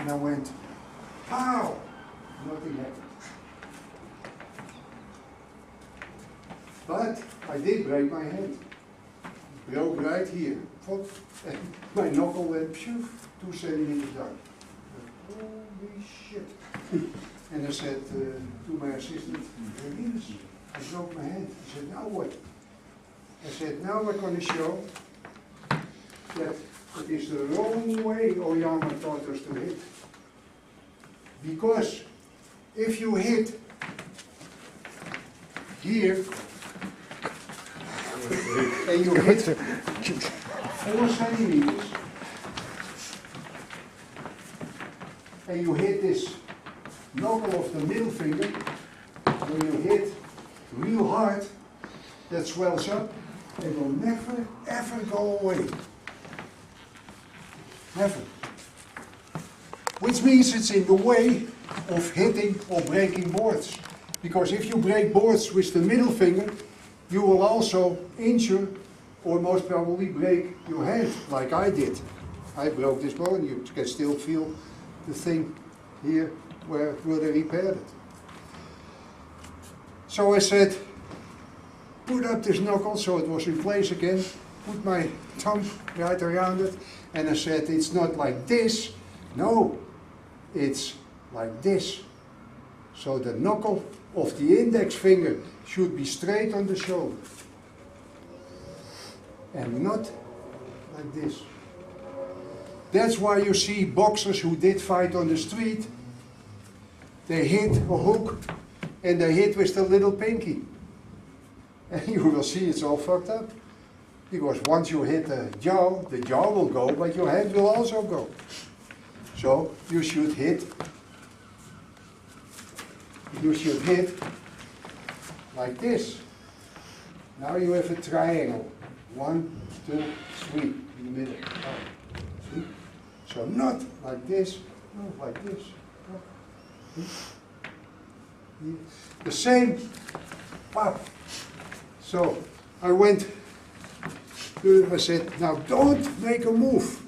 And I went, pow! Nothing happened. But I did break my hand. Broke right here. And my knuckle went 2 centimeters down. Holy shit. And I said to my assistant, Rinus, I broke my hand. He said, now what? I said, now we're going to show that it is the wrong way Oyama taught us to hit. Because if you hit here, and you hit 4 centimeters, and you hit this knuckle of the middle finger, when you hit real hard, that swells up, it will never ever go away. Never. Which means it's in the way of hitting or breaking boards. Because if you break boards with the middle finger, you will also injure or most probably break your hand, like I did. I broke this bone. You can still feel the thing here where they repaired it. So I said, put up this knuckle so it was in place again, put my thumb right around it, and I said, it's not like this, no, it's like this. So the knuckle of the index finger should be straight on the shoulder, and not like this. That's why you see boxers who did fight on the street, they hit a hook, and they hit with the little pinky. And you will see it's all fucked up. Because once you hit the jaw will go, but your hand will also go. So you should hit like this. Now you have a triangle. 1, 2, 3 in the middle. See? So not like this, not like this. The same pop. So I went to him, I said, now don't make a move.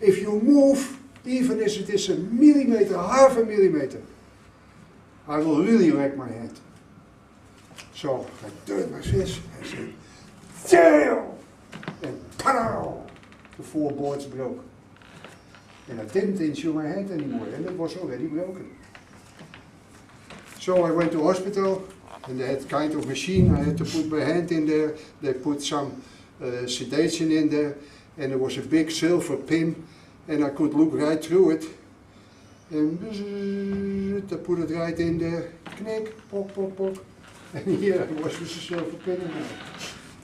If you move, even if it is a millimeter, half a millimeter, I will really wreck my hand. So I turned my fist and said, damn! And pow! The 4 boards broke. And I didn't injure my hand anymore, and it was already broken. So I went to hospital, and they had kind of machine. I had to put my hand in there. They put some sedation in there, and there was a big silver pin, and I could look right through it. And I put it right in there. Knik, pok, pok, pok. And here I was with a silver pin in there.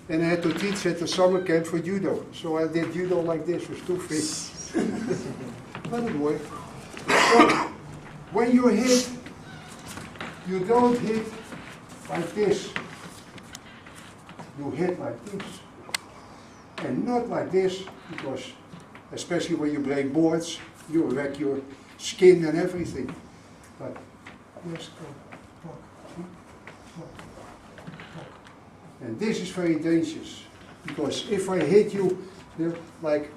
And I had to teach at the summer camp for judo. So I did judo like this with 2 feet. But it worked. So when you hit, you don't hit like this. You hit like this. And not like this, because especially when you break boards, you wreck your skin and everything. But just go, talk, see? Talk, talk. And this is very dangerous, because if I hit you, like,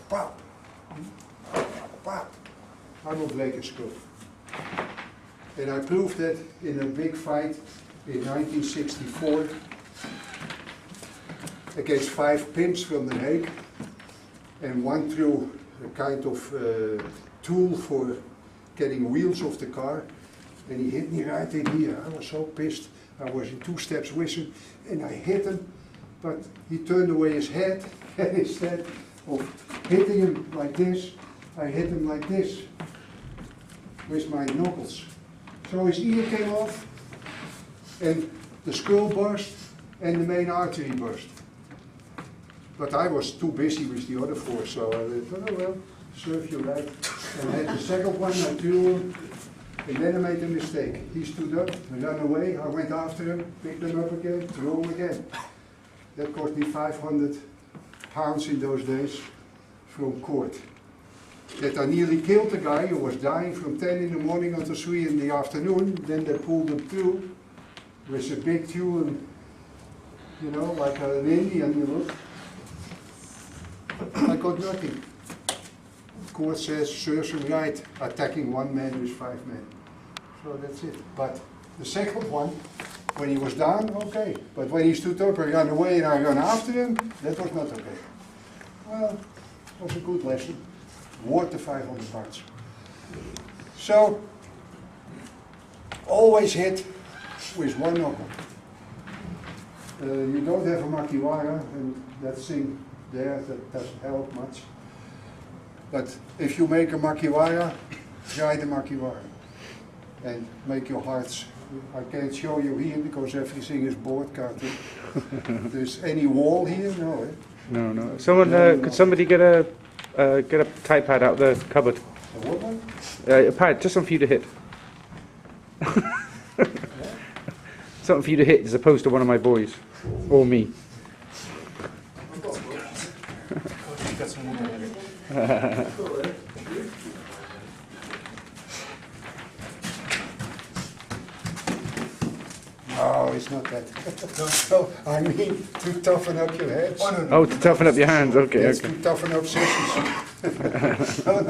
pop, pop, I will break a skull. And I proved that in a big fight in 1964 against 5 pimps from The Hague, and one threw a kind of tool for getting wheels off the car, and he hit me right in here. I was so pissed. I was in 2 steps with him, and I hit him, but he turned away his head, and instead of hitting him like this, I hit him like this with my knuckles. So his ear came off, and the skull burst, and the main artery burst. But I was too busy with the other 4, so I thought, oh well, serve you right. And I had the second one, I threw him, and then I made a mistake. He stood up, and ran away. I went after him, picked him up again, threw him again. That cost me 500 pounds in those days from court. That I nearly killed the guy who was dying from 10 in the morning until 3 in the afternoon. Then they pulled him through with a big tube, and, you know, like an Indian, you look. I got nothing. court says serves him right, attacking one man with 5 men. So that's it. But the second one, when he was down, okay. But when he stood up and ran away and I ran after him, that was not okay. Well, it was a good lesson. Worth the 500 bucks. So, always hit with one knuckle. You don't have a makiwara, and that thing there, that doesn't help much. But if you make a makiwara, try the makiwara. And make your hearts. I can't show you here because everything is broadcasted. There's any wall here? No, eh? No, no. Someone, could somebody get a type pad out of the cupboard? A what one? A pad, just something for you to hit. Something for you to hit as opposed to one of my boys. Or me. No, it's not that. No, I mean to toughen up your heads. Oh, to toughen up your hands, okay, That's okay. to toughen up sessions. No.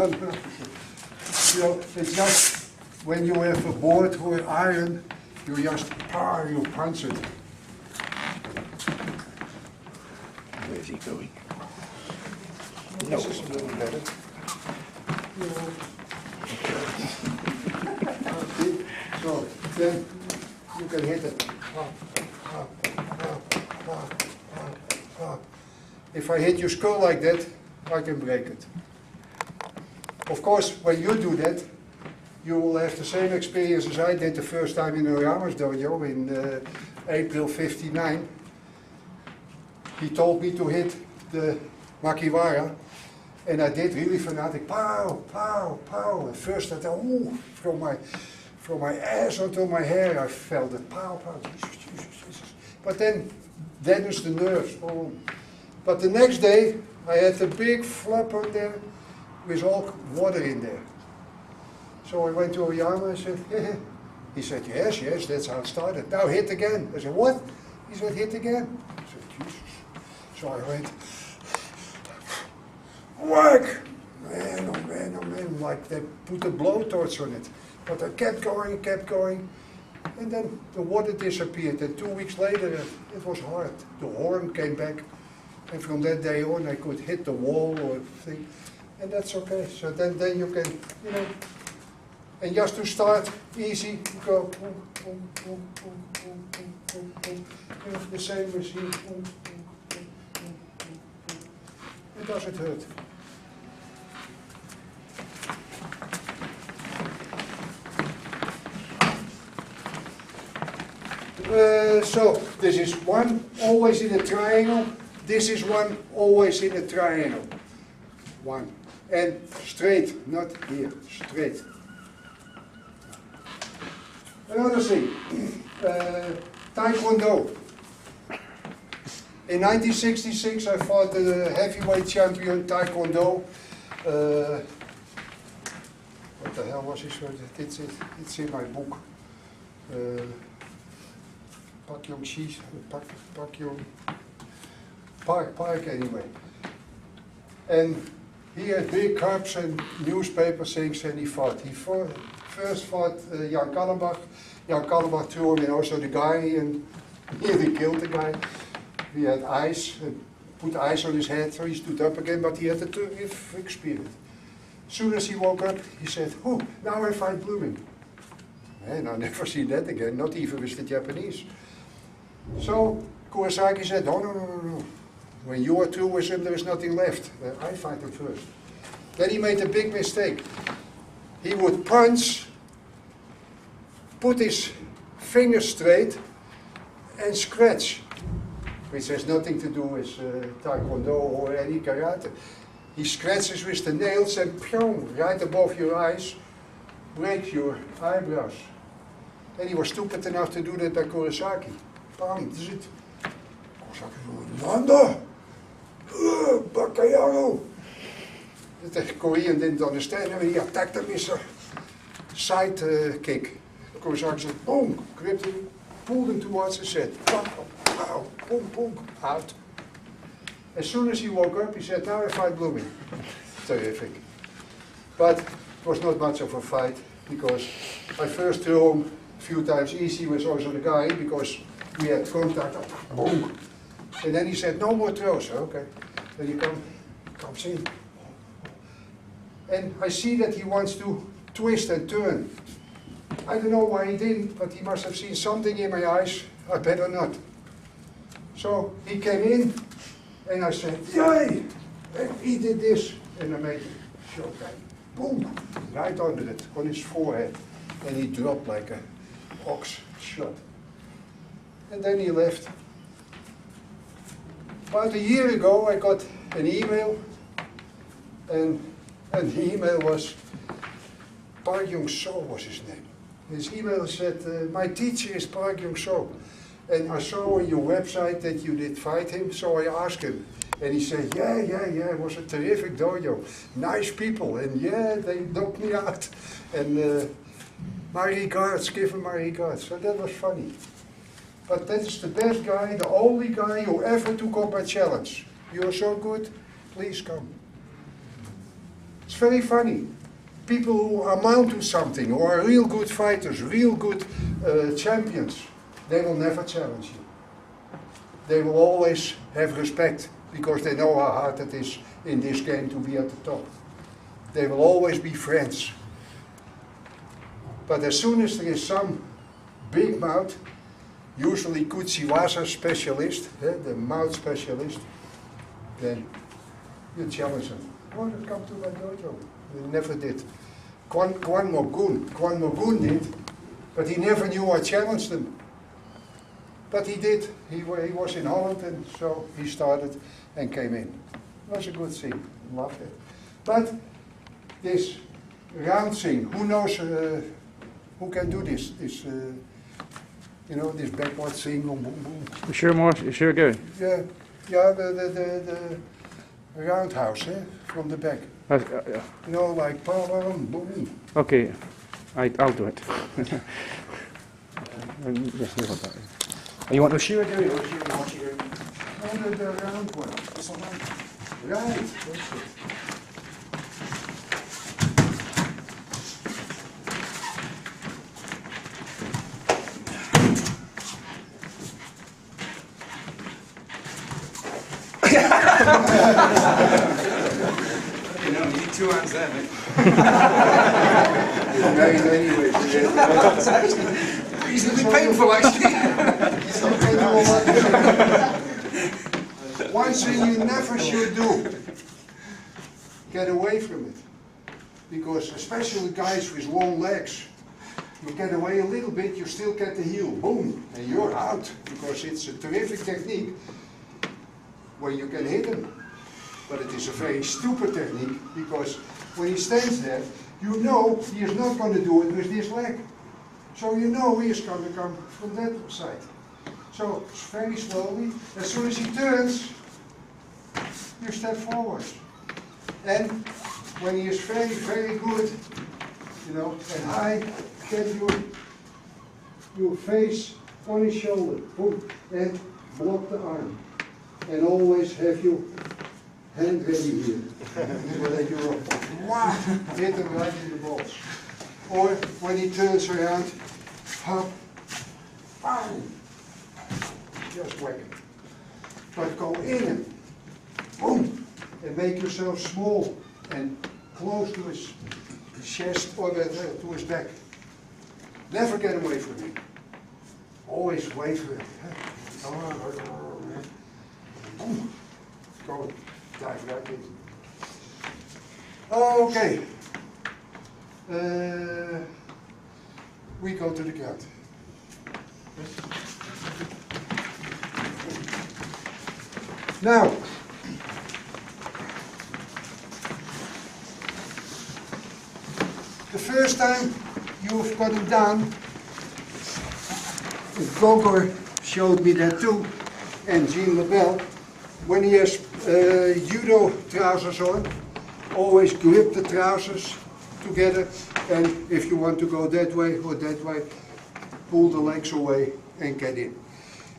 You know, it's just when you have a board or iron, you just you punch it. Where's he going? No. This is a little better. So then you can hit it. If I hit your skull like that, I can break it. Of course, when you do that, you will have the same experience as I did the first time in Oyama's dojo in April '59. He told me to hit the makiwara, and I did really fanatic, pow, pow, pow. At first I thought, ooh, from my ass until my hair, I felt it, pow, pow, Jesus, Jesus, Jesus. But then is the nerves, oh. But the next day, I had a big flap on there with all water in there. So I went to Oyama and said, he said, yes, yes, that's how it started. Now hit again. I said, what? He said, hit again. I said, Jesus. So I went, whack! Man, oh man, oh man, like they put a blowtorch on it. But I kept going, and then the water disappeared. And 2 weeks later, it was hard. The horn came back, and from that day on, I could hit the wall or thing, and that's okay. So then you can, you know, and just to start easy, you go, boom, boom, boom, boom, boom, boom, boom, boom. You know, the same as here, boom, boom, boom, boom, boom, boom. It doesn't hurt. So this is one always in a triangle. This is one always in a triangle. One. And straight, not here, straight. Another thing, Taekwondo. In 1966 I fought the heavyweight champion Taekwondo. What the hell was his name? It's in my book. Park anyway. And he had big cups and newspaper things, and he fought. First fought Jan Kallenbach. Jan Kallenbach threw him in also the guy and nearly killed the guy. He had ice, and put ice on his head, so he stood up again, but he had a terrific spirit. As soon as he woke up, he said, oh, now I fight Bluming. And I never see that again, not even with the Japanese. So Kurosaki said, no. When you are through with him, there is nothing left. I fight him first. Then he made a big mistake. He would punch, put his fingers straight, and scratch, which has nothing to do with Taekwondo or any karate. He scratches with the nails and pyong, right above your eyes, breaks your eyebrows. And he was stupid enough to do that by Kurosaki. Bam, is it? Kurosaki, Nanda! Bakayaro! The Korean didn't understand him, and he attacked him with a side kick. Kurosaki said, boom, gripped him, pulled him towards and said, pow, boom, boom, out. As soon as he woke up, he said, now I fight Bluming. Terrific. But it was not much of a fight, because I first threw him a few times easy with also the guy, because we had contact, boom. And then he said, no more throws, okay. Then he comes in. And I see that he wants to twist and turn. I don't know why he didn't, but he must have seen something in my eyes. I better not. So he came in, and I said, yay! And he did this, and I made a shot guy. Boom! Right under it, on his forehead. And he dropped like an ox shot. And then he left. About a year ago, I got an email, and the email was, Park Jung-so was his name. His email said, my teacher is Park Jung-so. And I saw on your website that you did fight him, so I asked him. And he said, yeah, it was a terrific dojo. Nice people, and yeah, they knocked me out. And my regards, give him my regards. So that was funny. But that is the best guy, the only guy who ever took up my challenge. You're so good, please come. It's very funny. People who amount to something, who are real good fighters, real good champions, they will never challenge you. They will always have respect, because they know how hard it is in this game to be at the top. They will always be friends. But as soon as there is some big mouth, usually Kutsiwasa specialist, the mouth specialist, then you challenge them. Oh, come to my dojo. They never did. Kwan Mogun did, but he never knew I challenged him. But he did. He was in Holland, and so he started and came in. It was a good thing. Loved it. But this round thing, who knows, who can do this? This, you know, this backward thing, boom, boom, boom. You sure, Marc? You sure go? Yeah, the roundhouse, from the back. Yeah. You know, like boom, boom. Okay, I'll do it. You want the shiragiri or shiragiri? No, the round one. This one. Right, that's it. You know, you need 2 hands there, mate. It's married anyways. It's actually reasonably painful, actually. One thing you never should do, get away from it. Because especially guys with long legs, you get away a little bit, you still get the heel, boom, and you're out. Because it's a terrific technique when you can hit him. But it is a very stupid technique, because when he stands there, you know he is not going to do it with this leg. So you know he is going to come from that side. So very slowly, as soon as he turns, you step forward. And when he is very, very good, you know, and high, then you face on his shoulder, boom, and block the arm. And always have your hand ready here. So that you wow, hit him right in the balls. Or when he turns around, hop, bang, just whack him. But go in him, boom, and make yourself small and close to his chest or to his back. Never get away from him. Always wait for him. Boom. Go, dive right in. Okay. We go to the ground. Now, the first time you've got him down, Gogor showed me that too, and Jean LaBelle, when he has judo trousers on, always grip the trousers together, and if you want to go that way or that way, pull the legs away and get in.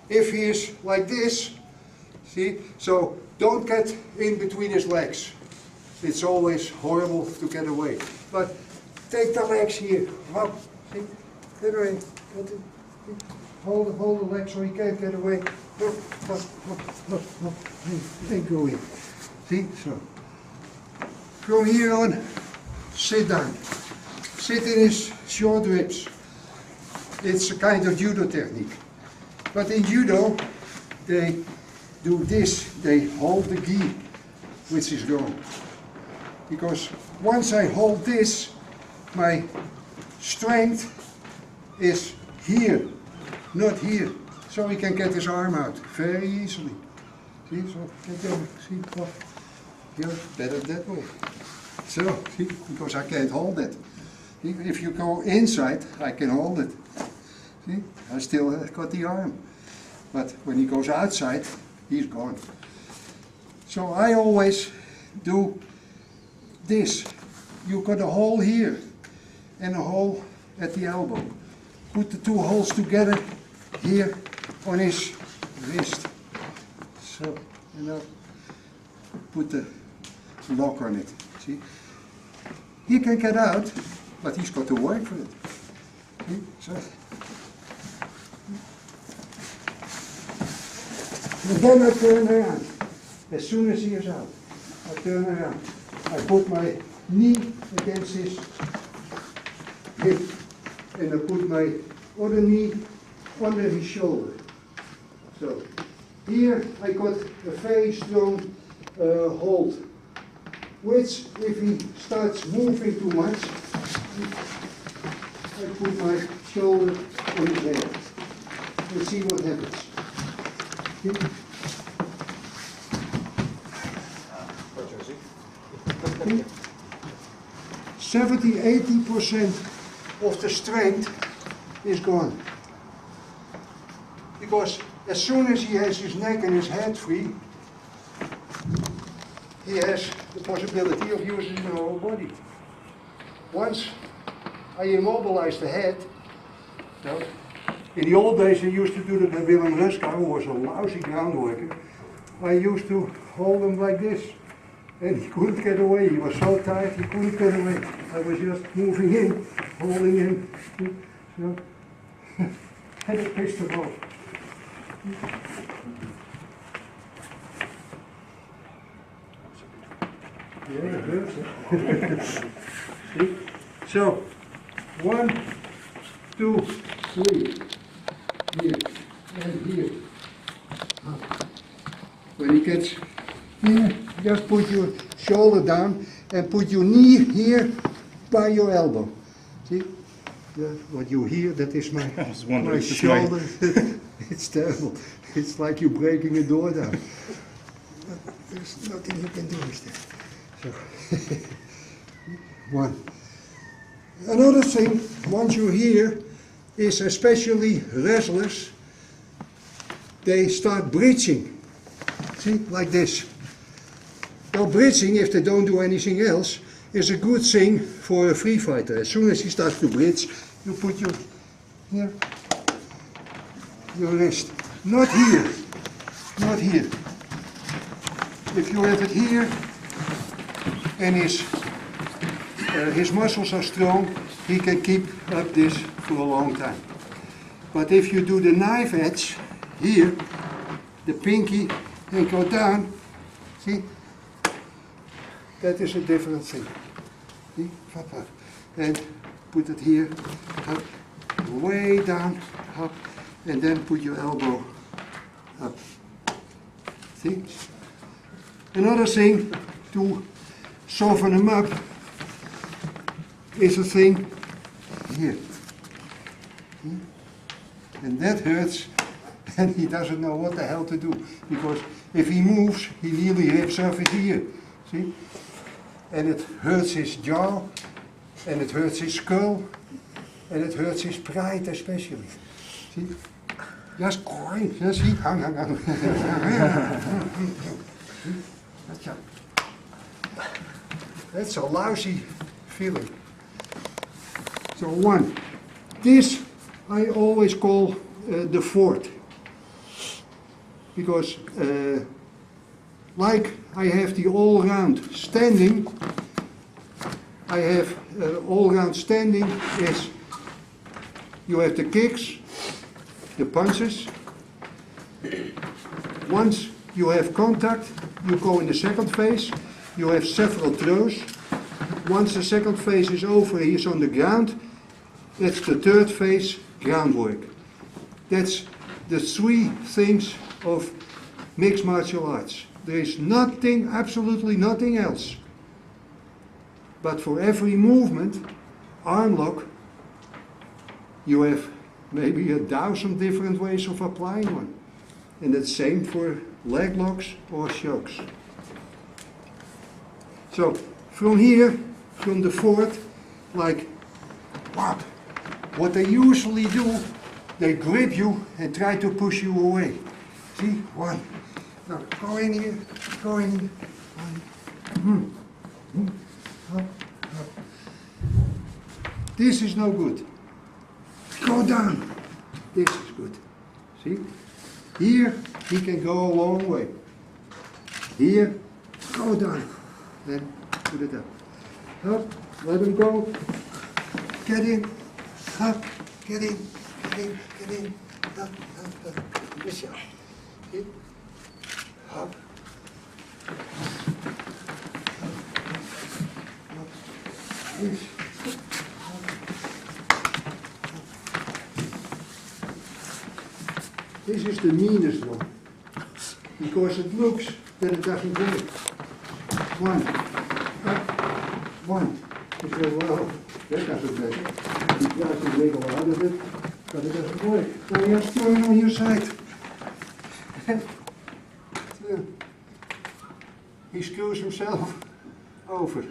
If he is like this, see, so don't get in between his legs. it's always horrible to get away. But take the legs here, hop, see, get away, get it. Hold the legs so he can't get away. And go in. See, so. From here on, sit down. Sit in his short ribs. It's a kind of judo technique. But in judo, they do this. They hold the gi, which is gone. Because once I hold this, my strength is here, not here. So he can get his arm out very easily. See, so get there, see, oh, yeah, better that way. So, see, because I can't hold it. See, if you go inside, I can hold it. See, I still got the arm. But when he goes outside, he's gone. So I always do this. You got a hole here and a hole at the elbow. Put the two holes together here on his wrist. So, and now put the lock on it. See? He can get out, but he's got to work for it. See? So. And then I turn around. As soon as he is out, I turn around. I put my knee against his hip, and I put my other knee under his shoulder. So here I got a very strong hold, which if he starts moving too much, I put my shoulder on his head. Let's see what happens. 70–80% of the strength is gone. Because as soon as he has his neck and his head free, he has the possibility of using his whole body. Once I immobilize the head, so in the old days I used to do that with Willem Ruska, who was a lousy ground worker. I used to hold him like this. And he couldn't get away. He was so tired he couldn't get away. I was just moving in, holding him. So, and it pissed him off. Yeah, it hurts. See? So, 1, 2, 3. Here and here. When he gets here, just put your shoulder down and put your knee here by your elbow. See? What you hear, that is my shoulder. It's terrible. It's like you're breaking a door down. But there's nothing you can do with that. So, 1. Another thing, once you're here, is especially wrestlers, they start bridging. See, like this. Now bridging, if they don't do anything else, is a good thing for a free fighter. As soon as he starts to bridge, you put your here, your wrist. Not here, not here. If you have it here, and his muscles are strong, he can keep up this for a long time. But if you do the knife edge here, the pinky, and go down, see? That is a different thing. See? And put it here, up, way down, up, and then put your elbow up. See? Another thing to soften him up is a thing here. And that hurts, and he doesn't know what the hell to do. Because if he moves, he nearly rips off his ear. See? And it hurts his jaw, and it hurts his skull, and it hurts his pride especially. See? Just cry, just see, hang. That's a lousy feeling. So 1. This I always call the fort. Because like I have the all-round standing. I have all-round standing is you have the kicks, the punches. Once you have contact, you go in the second phase. You have several throws. Once the second phase is over, he is on the ground. That's the third phase, groundwork. That's the three things of mixed martial arts. There is nothing, absolutely nothing else. But for every movement, arm lock, you have maybe 1,000 different ways of applying one. And the same for leg locks or chokes. So from here, from the fort, like what they usually do, they grip you and try to push you away. See, one. Now go in here, go in here. Up, up. This is no good. Go down. This is good. See? Here he can go a long way. Here, go down. Then put it up. Up, let him go. Get in. Up, get in. Get in, get in. Up, up, up. Yes, yeah. In. Up. Yes. This is the meanest one, because it looks that it doesn't work. One, up, one. You say, well, that doesn't work. You try to wiggle out of it, but it doesn't work. So you have to turn on your side. He screws himself over.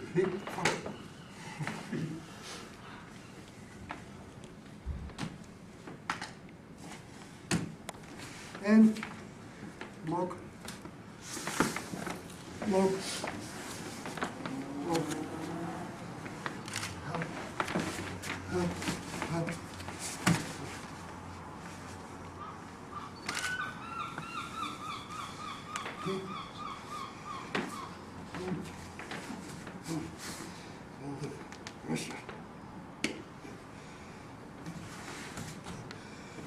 And lock, lock, lock, up, up, up. Okay.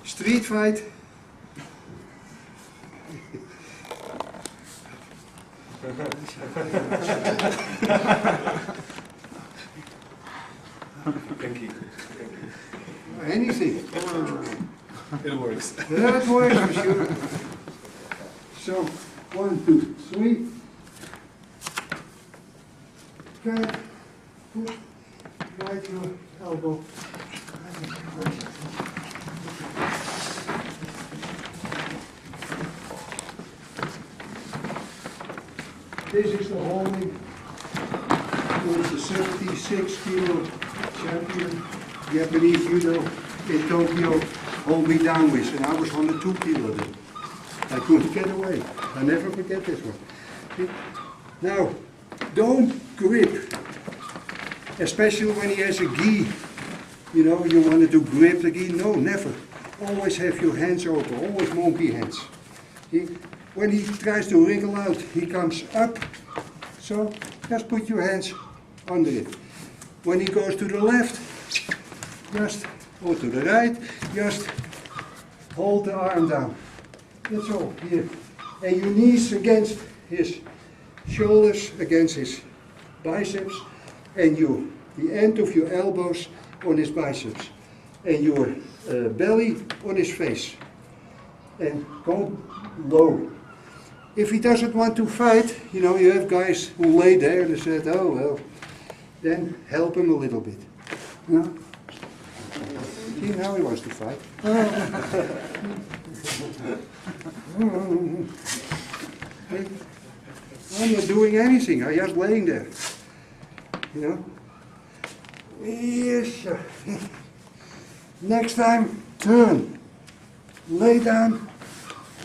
Street fight. Anything. It works. That works for sure. So, 1, 2, 3. Okay. Push. Right your elbow. This is the holding. Who is the 76 kilo champion, Japanese judo in Tokyo, hold me down with, and I was 102 kilo then. I couldn't get away. I never forget this one. Now, don't grip, especially when he has a gi. You know, you wanted to grip the gi. No, never. Always have your hands open, always monkey hands. When he tries to wriggle out, he comes up. So just put your hands under it. When he goes to the left, just, or to the right, just hold the arm down. That's all, here. And your knees against his shoulders, against his biceps, and the end of your elbows on his biceps. And your belly on his face. And go low. If he doesn't want to fight, you know, you have guys who lay there and said, oh well, then help him a little bit. You know? See, now he wants to fight. I'm not doing anything, I'm just laying there. You know? Yes, sir. Next time, turn. Lay down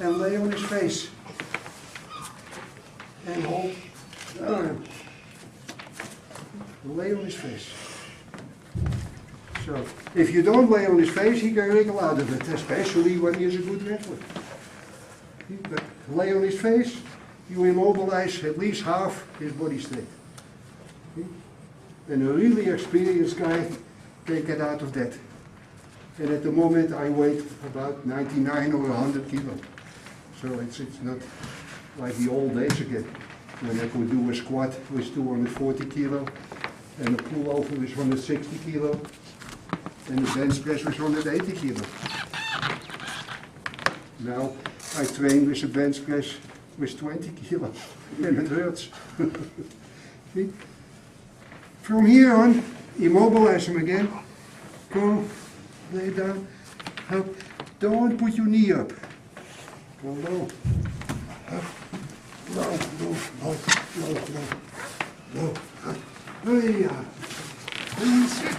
and lay on his face. And hold the arm. Lay on his face. So, if you don't lay on his face, he can wriggle out of it, especially when he is a good wrestler. But lay on his face, you immobilize at least half his body straight. See? And a really experienced guy can get out of that. And at the moment I weigh about 99 or 100 kilo. So it's not like the old days again, when I could do a squat with 240 kilo, and a pullover with 160 kilo, and a bench press with 180 kilo. Now I train with a bench press with 20 kilo, and it hurts. See? From here on, immobilize him again. Go, lay down, up. Don't put your knee up. Go low. Up. Low, low, low, low, low, low. Up. Hey, and sit.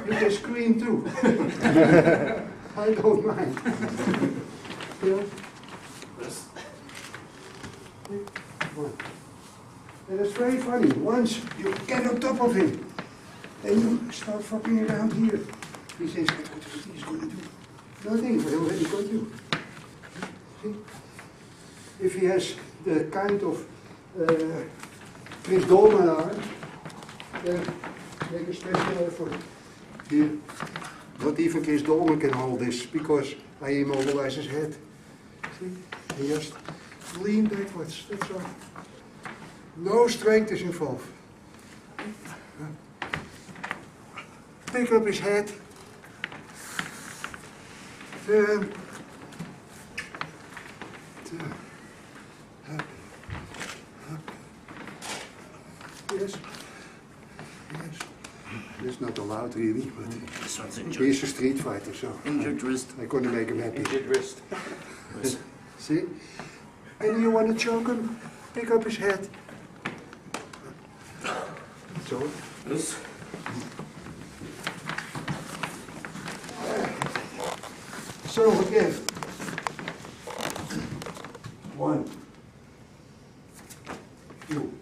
You can scream too. I don't mind. Yeah. And it's very funny. Once you get on top of him, and you start fucking around here, he says, what he's going to do? Nothing, I already got you. See? If he has the kind of Chris Dolman arm, then make a special effort. Here, not even Chris Dolman can hold this, because I immobilize his head. See? And just lean backwards, that's all. No strength is involved. Pick up his head. Turn. Turn. Up. Up. Yes. Yes. That's not allowed really, but This one's injured. he's a street fighter, so Injured wrist. I couldn't make him happy. Injured wrist. See? And you want to choke him? Pick up his head. So. This. So again. 1, 2.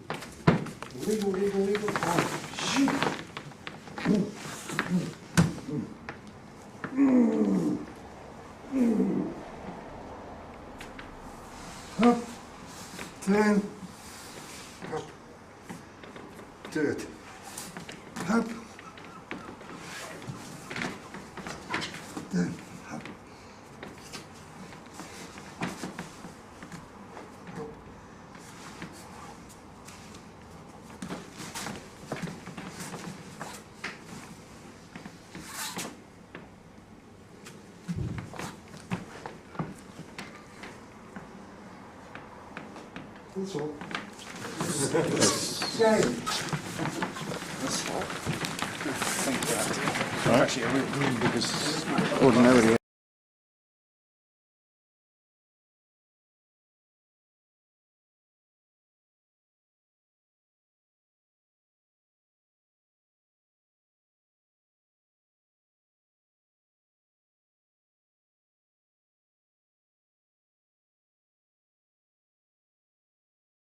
Wiggle, wiggle, wiggle. Shoot. Up. Turn. Up. Third. Up. Then up. Up. That's all. Kijk. Actually, I went green because ordinarily